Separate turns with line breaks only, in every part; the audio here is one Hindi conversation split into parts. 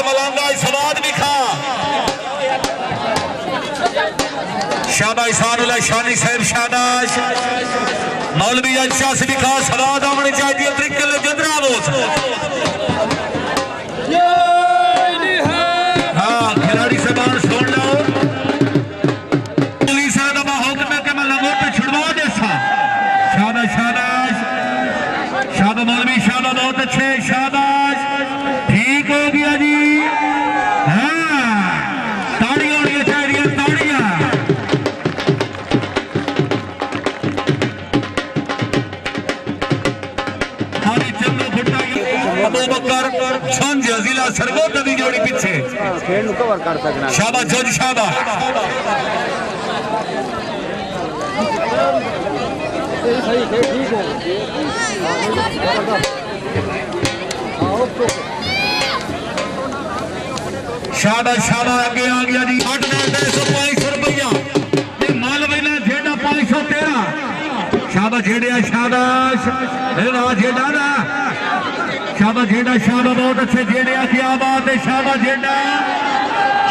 से मलांगा सवाद भी खा शाबाश सानुल्लाह शानी साहब शाबाश मौलवी अच्छा से भी खा सवाद आनी चाहिए तरीके जंदरा बोस हाँ खिलाड़ी से बाहर सुन लो पुलिस का हुक्म है कि मैं लंगोट पे छुड़वा दे शाबाश शाबाश शाबाश मौलवी शाबाश बहुत अच्छे शाबाश ठीक हो गया जी हाँ ताड़ियां होनी चाहिए ताड़ियां जिला सरगोट की जोड़ी पीछे शाबाश जज शाबाश शाबाश शाबाश आगे आ गया जी 8,500 रुपया माल बना जेड़ा 513 शाबाश जेड़ा शाबाश जेड़ा ना शाबाश जेड़ा शाबाश बहुत अच्छे जेड़े क्या बात है शाबाश जेड़ा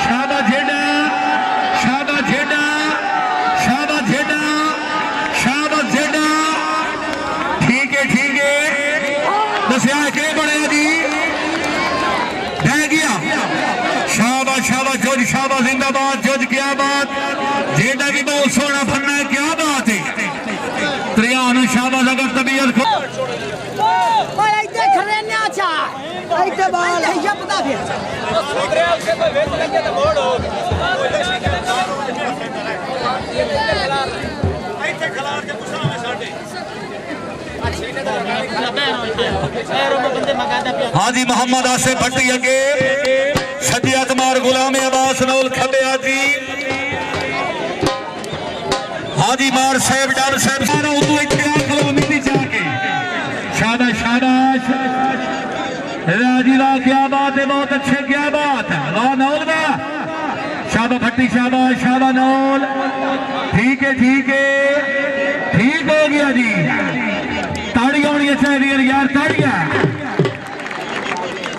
शाबाश जेड़ा शाबाश जेड़ा शाबाश जेड़ा शाबाश जेड़ा ठीक है दसिया के बने जी रह गया शाबाश शाबाश जज शाबाश जिंदाबाद जज क्या बात जेड़ा की बहुत सोना फन्ना है क्या बात है त्रियान शाबाश अगर तबीयत को हाजी मोहम्मद आसिफ भट्टी अगे सज्जे अतमार गुलाम अब्बास नौल खबे हाजी हाजी मार साहब डर साहब सारा उर्दू इतिहास को मिली जाके शाबाश शाबाश राजीला क्या बात है बहुत अच्छे क्या बात है वाह नौल वाह शाबाश भट्टी शाबाश शाबाश नौल ठीक है ठीक हो गया जी ताड़ियां होनी चाहिए यार ताड़ियां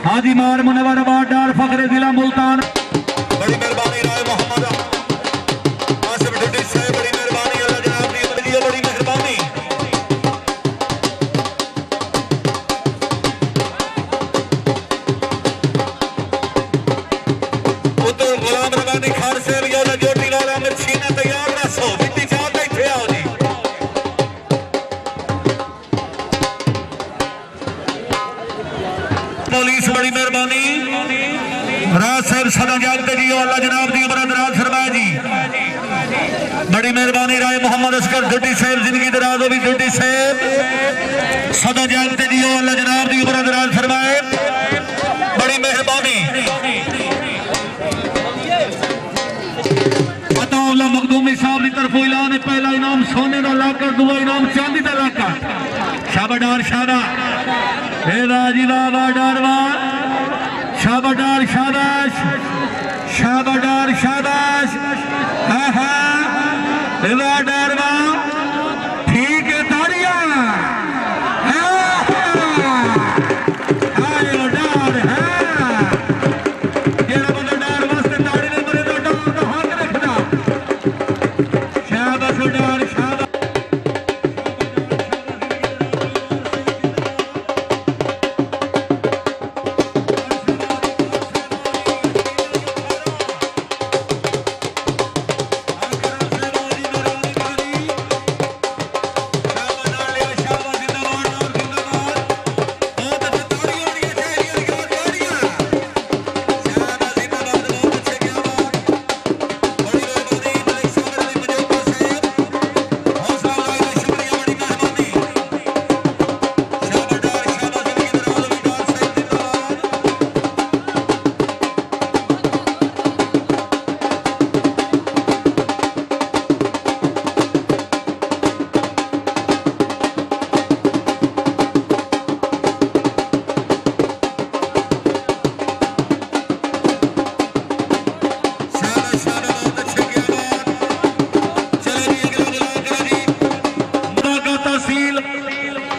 हाजी मार मुनवर आबाद डार फखरे जिला मुल्तान बड़ी मेहरबानी राय मोहम्मद आसिफ भट्टी साहब बड़ी मेहरबानी अल्लाह जनाब की बड़ी मेहरबानी पुलिस बड़ी मेहरबानी राज साहब सदा जागते जी अल्लाह जनाब दी उम्र दराज फरमाए जी बड़ी मेहरबानी राय मोहम्मद असगर झुट्टी साहब जिंदगी दराज हो भी झुट्टी साहब सदा जागते जी अल्लाह जनाब दी उम्र दराज फरमाए बड़ी मेहरबानी अताउल्लाह मखदूमी साहब की तरफ ऐलान है पहला इनाम सोने का लाकर दूसरा इनाम चांदी का लाकर शाबाश शाबाश जी बाबा डारवा शाबाश शाबाश शाबाश शाबाश डारवा ठीक है ताड़ियां डार है जेड़ा बंदा डार वास्ते ताड़ी ने मरे तो डार का हाथ रखना शाबाश डार शाबाश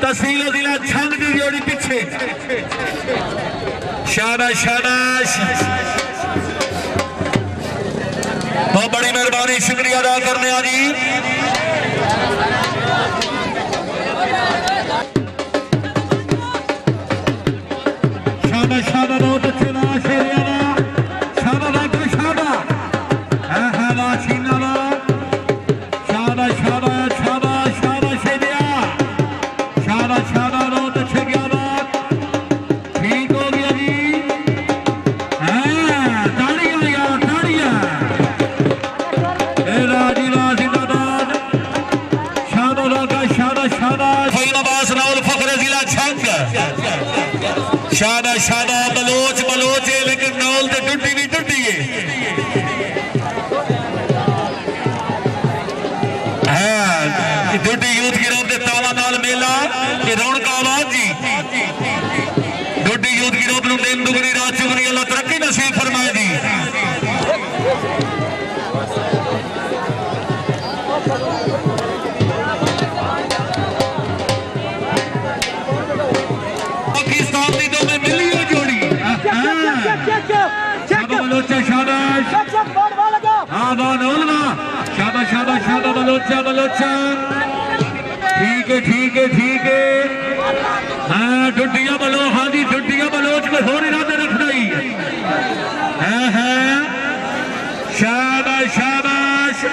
तहसील जिला छंग की जोड़ी पीछे शाबाश शाबाश बहुत बड़ी मेहरबानी शुक्रिया अदा करने आ जी शाबाश शाबाश बहुत अच्छे ना शेरियाना शाबाश बाकी शाबाश है वाशीना लो शाबाश शाबाश शाबाश शाबाश शेरिया शाबाश शाबाश बहुत अच्छे क्या बात ठीक हो गया जी ताड़ियां यार ताड़ियां राजी जिंदाबाद शाबाश बाकी शाबाश शाबाश फैलाबाद नाउल फखरे जिला छंग शाबाश शाबाश बलोच बलोच है लेकिन नौल ते टुटी नहीं टुटी है टुटी यूथ गिरोह के ताला नाल मेला ये रौनक आवाज जी टुटी यूथ गिरोह को दिन दुगनी रात चुगनी अल्लाह तरक्की नसीब फरमाए जी शाबाश शाबाश शाबाश बलोचा बलोचा ठीक है ठीक है ठीक है हाँ ठुड्डिया बलो हाँ जी ठुड्डिया बलोच को हो इरादे रखना ही हाँ शाबाश शाबाश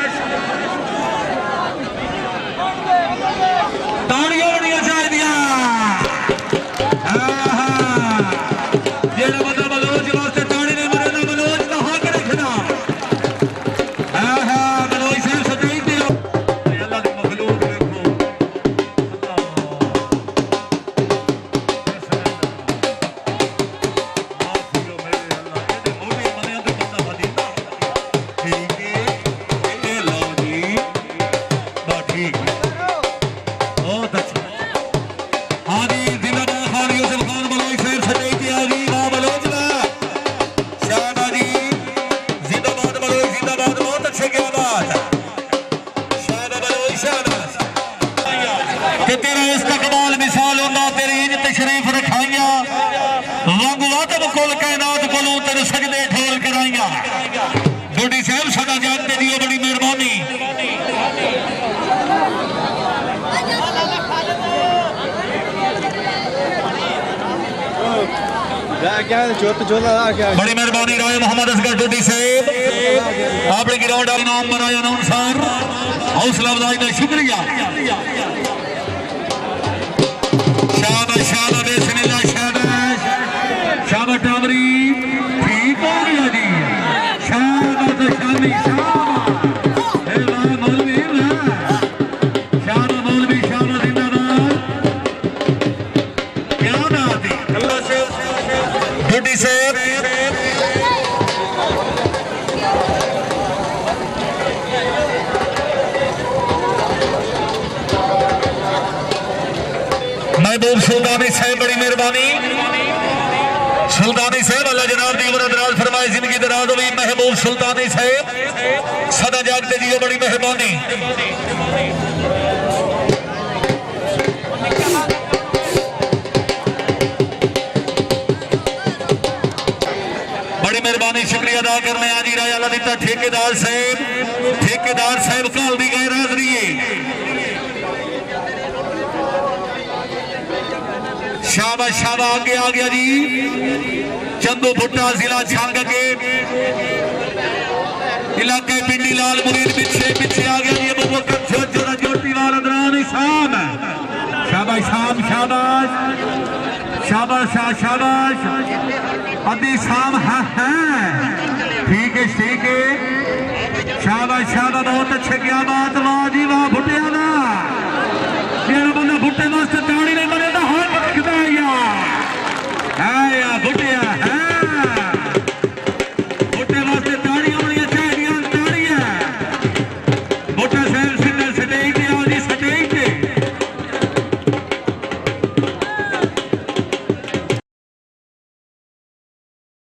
ताड़ियां होनियां चाहिए जेड़ा बंदा बलोच वास्ते ताड़ी नहीं मरेगा बलोच का हक रखना बड़ी मेहरबानी राय मोहम्मद असगर टोटी साहब आपने ग्राउंड इनाम बनाया अनुसार हौसला अफजाई का शुक्रिया शाबाश शाबाश बिस्मिल्लाह शाबाश शाबाश टामरी ठीक हो गया जी शाबाश शामी शाबाश मौलवी शाबाश मौलवी शाबाश जिंदाबाद क्या बात है अल्लाह से टोटी साहब महबूब सुल्तानी साहब बड़ी मेहरबानी सुल्तानी साहब अल्लाह जनाब दी उम्र दराज फरमाए जिंदगी दराज हुई महबूब सुल्तानी साहब सदा जागते जी बड़ी मेहरबानी बड़ी मेहरबानी शुक्रिया अदा करने आजी राय अल्लाह दिता ठेकेदार साहब काल दी गैर हाजरी है शाबाश शाबाश आगे आ गया जी चंदू भुट्टा जिला छंग के इलाके पिंडी लाल मुरीद पीछे पीछे आ गया जी अबू बकर जोरा जोटी वाला दरान शाम शाबाश शाम शाबाश शाबाश शाबाश अभी शाम है ठीक है शाबाश शाबाश बहुत अच्छे क्या बात वाह जी वाह भुट्टिया ना बंदा भुट्टे वास्ते